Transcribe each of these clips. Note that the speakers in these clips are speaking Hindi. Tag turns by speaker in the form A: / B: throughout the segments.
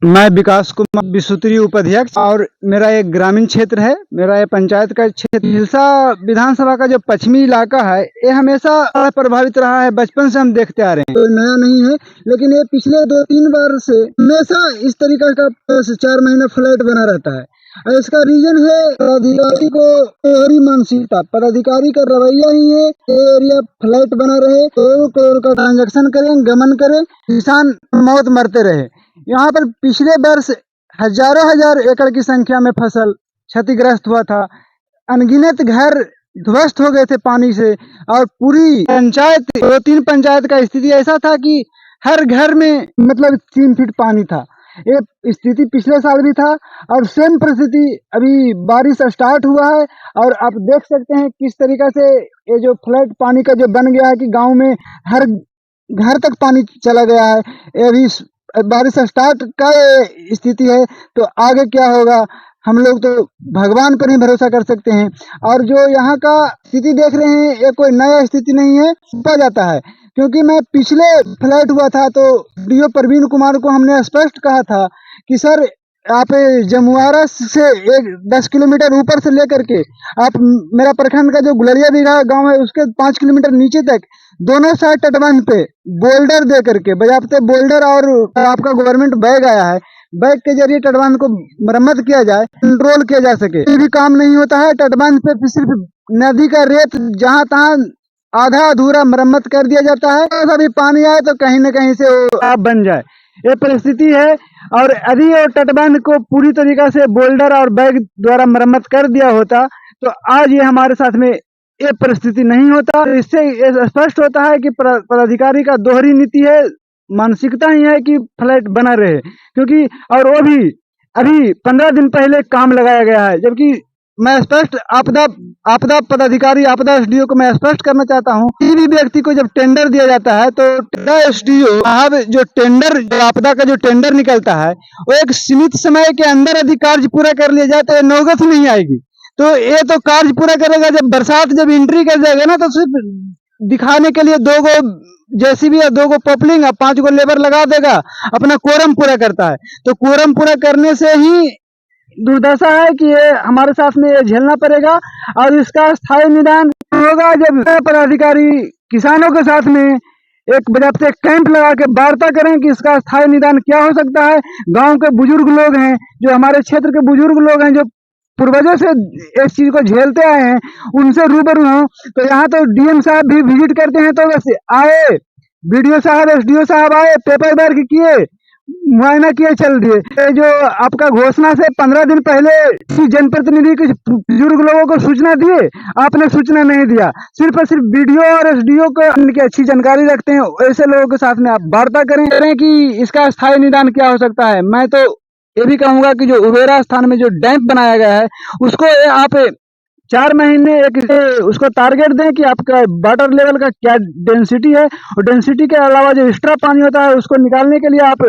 A: मैं विकास कुमार बिसुत्री उपाध्यक्ष और मेरा एक ग्रामीण क्षेत्र है। मेरा ये पंचायत का क्षेत्र हिलसा विधानसभा का जो पश्चिमी इलाका है, ये हमेशा प्रभावित रहा है। बचपन से हम देखते आ रहे हैं, तो नया नहीं है, लेकिन ये पिछले 2-3 बार से हमेशा इस तरीका का 4 महीने फ्लैट बना रहता है। और इसका रीजन है पदाधिकारी को एरी मानसिकता, पदाधिकारी का रवैया ही है एरिया फ्लैट बना रहे, करोड़ करोड़ का ट्रांजेक्शन करें, गमन करें, किसान मौत मरते रहे। यहाँ पर पिछले वर्ष हजारों हजार एकड़ की संख्या में फसल क्षतिग्रस्त हुआ था। अनगिनत घर ध्वस्त हो गए थे पानी से, और पूरी पंचायत 2-3 पंचायत का स्थिति ऐसा था कि हर घर में मतलब 3 फीट पानी था। ये स्थिति पिछले साल भी था, और सेम परिस्थिति अभी बारिश स्टार्ट हुआ है। और आप देख सकते हैं किस तरीका से ये जो फ्लड पानी का जो बन गया है कि गांव में हर घर तक पानी चला गया है। ये अभी बारिश स्टार्ट का स्थिति है, तो आगे क्या होगा हम लोग तो भगवान पर ही भरोसा कर सकते हैं। और जो यहाँ का स्थिति देख रहे हैं, ये कोई नया स्थिति नहीं है, पा जाता है। क्योंकि मैं पिछले फ्लैट हुआ था तो डीओ प्रवीण कुमार को हमने स्पष्ट कहा था कि सर आप जमुआरा से 10 किलोमीटर ऊपर से लेकर के आप मेरा प्रखंड का जो गुलरिया बीघा गांव है उसके 5 किलोमीटर नीचे तक दोनों साइड तटबंध पे बोल्डर दे करके, बजाते बोल्डर और आपका गवर्नमेंट बैग आया है, बैग के जरिए तटबंध को मरम्मत किया जाए, कंट्रोल किया जा सके। ये भी काम नहीं होता है। तटबंध पे सिर्फ नदी का रेत जहां तहां आधा अधूरा मरम्मत कर दिया जाता है। अभी पानी आए तो कहीं न कहीं से वो आप बन जाए, ये परिस्थिति है। और यदि वो तटबंध को पूरी तरीका से बोल्डर और बैग द्वारा मरम्मत कर दिया होता तो आज ये हमारे साथ में ये परिस्थिति नहीं होता। इससे ये स्पष्ट होता है कि पदाधिकारी का दोहरी नीति है, मानसिकता ही है कि फ्लैट बना रहे। क्योंकि और वो भी अभी 15 दिन पहले काम लगाया गया है, जबकि मैं स्पष्ट आपदा पदाधिकारी, आपदा एसडीओ को मैं स्पष्ट करना चाहता हूँ, किसी भी व्यक्ति को जब टेंडर दिया जाता है तो एसडीओ साहब जो टेंडर, आपदा का जो टेंडर निकलता है वो एक सीमित समय के अंदर यदि कार्य पूरा कर लिया जाए तो नौगत नहीं आएगी। तो ये तो कार्य पूरा करेगा जब बरसात जब एंट्री कर जाएगा ना, तो सिर्फ दिखाने के लिए 2 गो जेसीबी या 2 गो पॉपलिंग 5 गो लेबर लगा देगा, अपना कोरम पूरा करता है। तो कोरम पूरा करने से ही दुर्दशा है कि ये हमारे साथ में ये झेलना पड़ेगा। और इसका स्थायी निदान होगा जब पदाधिकारी किसानों के साथ में एक बजाते कैंप लगा के वार्ता करें कि इसका स्थायी निदान क्या हो सकता है। गांव के बुजुर्ग लोग हैं, जो हमारे क्षेत्र के बुजुर्ग लोग हैं, जो पूर्वजों से इस चीज को झेलते आए हैं, उनसे रूबरू हों। तो यहाँ तो डीएम साहब भी विजिट करते हैं, तो वैसे आए, बीडीओ साहब, एसडीओ साहब आए, पेपर वर्क किए, मुआयना किए, चल दिए। ये जो आपका घोषणा से 15 दिन पहले किसी जनप्रतिनिधि के बुजुर्ग लोगों को सूचना दिए, आपने सूचना नहीं दिया। सिर्फ और सिर्फ बीडीओ और एसडीओ को इनकी अच्छी जानकारी रखते हैं, ऐसे लोगों के साथ में आप वार्ता करें कि इसका स्थायी निदान क्या हो सकता है। मैं तो ये भी कहूंगा कि जो उबेरा स्थान में जो डैम बनाया गया है उसको आप 4 महीने एक उसको टारगेट दें कि आपका वाटर लेवल का क्या डेंसिटी है, और डेंसिटी के अलावा जो एक्स्ट्रा पानी होता है उसको निकालने के लिए आप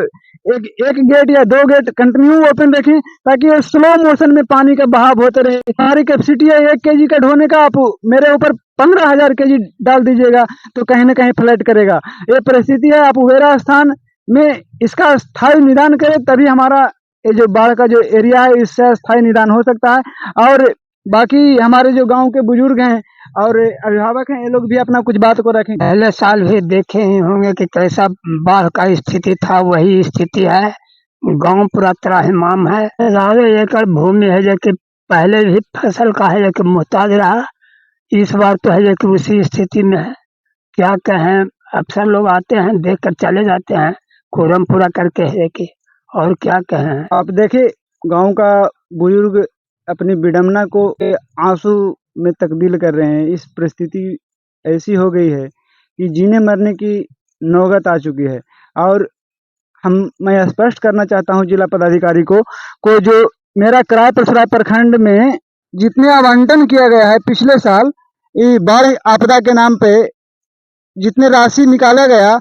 A: एक गेट या 2 गेट कंटिन्यू ओपन रखें, ताकि वो स्लो मोशन में पानी का बहाव होते रहे। हमारी कैपेसिटी है 1 केजी का ढोने का, आप मेरे ऊपर 15,000 केजी डाल दीजिएगा तो कहीं ना कहीं फ्लड करेगा। ये परिस्थिति है। आप उबेरा स्थान में इसका स्थायी निदान करें, तभी हमारा ये जो बाढ़ का जो एरिया है इससे स्थायी निदान हो सकता है। और बाकी हमारे जो गांव के बुजुर्ग हैं और अभिभावक हैं, ये लोग भी अपना कुछ बात को रखें।
B: पहले साल भी देखे ही होंगे कि कैसा बाढ़ का स्थिति था, वही स्थिति है। गांव पूरा त्राहिमाम है। 11 एकड़ भूमि है जो कि पहले भी फसल का है जो कि मोहताज रहा, इस बार तो है जो कि उसी स्थिति में है। क्या कहें, अफसर लोग आते हैं देख कर चले जाते हैं, कोरम पूरा करके है कि, और क्या कहें।
A: आप देखिए गांव का बुजुर्ग अपनी विडंबना को आंसू में तब्दील कर रहे हैं। इस परिस्थिति ऐसी हो गई है कि जीने मरने की नौबत आ चुकी है। और मैं स्पष्ट करना चाहता हूं जिला पदाधिकारी को जो मेरा किराए पर प्रखंड में जितने आवंटन किया गया है पिछले साल ये बाढ़ आपदा के नाम पे, जितने राशि निकाला गया,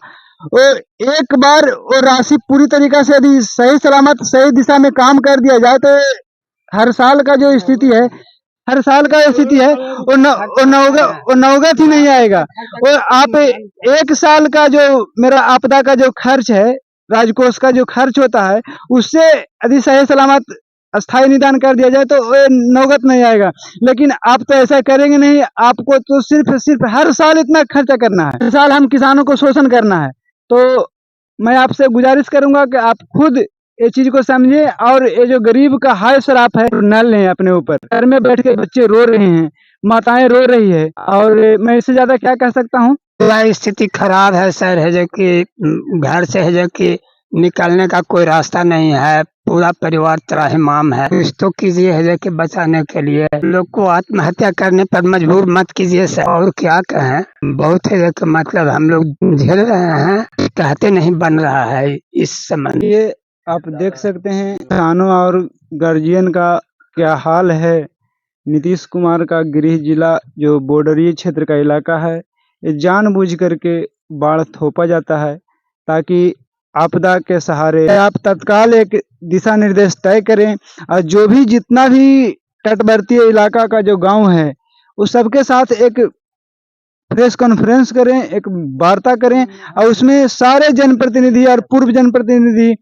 A: वो एक बार वो राशि पूरी तरीके से यदि सही सलामत सही दिशा में काम कर दिया जाए तो हर साल का जो स्थिति है, हर साल का स्थिति है वो नौगत ही नहीं आएगा। और आप 1 साल का जो मेरा आपदा का जो खर्च है राजकोष का जो खर्च होता है उससे यदि सही सलामत अस्थायी निदान कर दिया जाए तो वो नौबत नहीं आएगा। लेकिन आप तो ऐसा करेंगे नहीं, आपको तो सिर्फ हर साल इतना खर्चा करना है, हर साल हम किसानों को शोषण करना है। तो मैं आपसे गुजारिश करूंगा कि आप खुद ये चीज को समझे और ये जो गरीब का हाय श्राप है न लें अपने ऊपर। घर में बैठ के बच्चे रो रहे हैं, माताएं रो रही है, और मैं इससे ज्यादा क्या कह सकता हूँ।
B: पूरा स्थिति खराब है सर, है जो कि घर से है जो कि निकलने का कोई रास्ता नहीं है, पूरा परिवार त्राहिमाम है। कुछ तो कीजिए है जो कि बचाने के लिए। लोग को आत्महत्या करने पर मजबूर मत कीजिए सर, और क्या कहें, बहुत है जो कि मतलब हम लोग झेल रहे हैं, कहते नहीं बन रहा है इस समय।
A: ये आप देख सकते हैं किसानों और गार्जियन का क्या हाल है। नीतीश कुमार का गृह जिला जो बॉर्डरीय क्षेत्र का इलाका है, ये जानबूझ करके बाढ़ थोपा जाता है ताकि आपदा के सहारे आप तत्काल एक दिशा निर्देश तय करें और जो भी जितना भी तटवर्तीय इलाका का जो गांव है उस सबके साथ एक प्रेस कॉन्फ्रेंस करें, एक वार्ता करें और उसमें सारे जनप्रतिनिधि और पूर्व जनप्रतिनिधि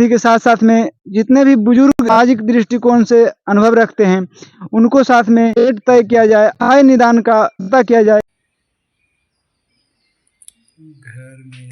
A: के साथ साथ में जितने भी बुजुर्ग सामाजिक दृष्टिकोण से अनुभव रखते हैं उनको साथ में रेट तय किया जाए, आय निदान का पता किया जाए। घर में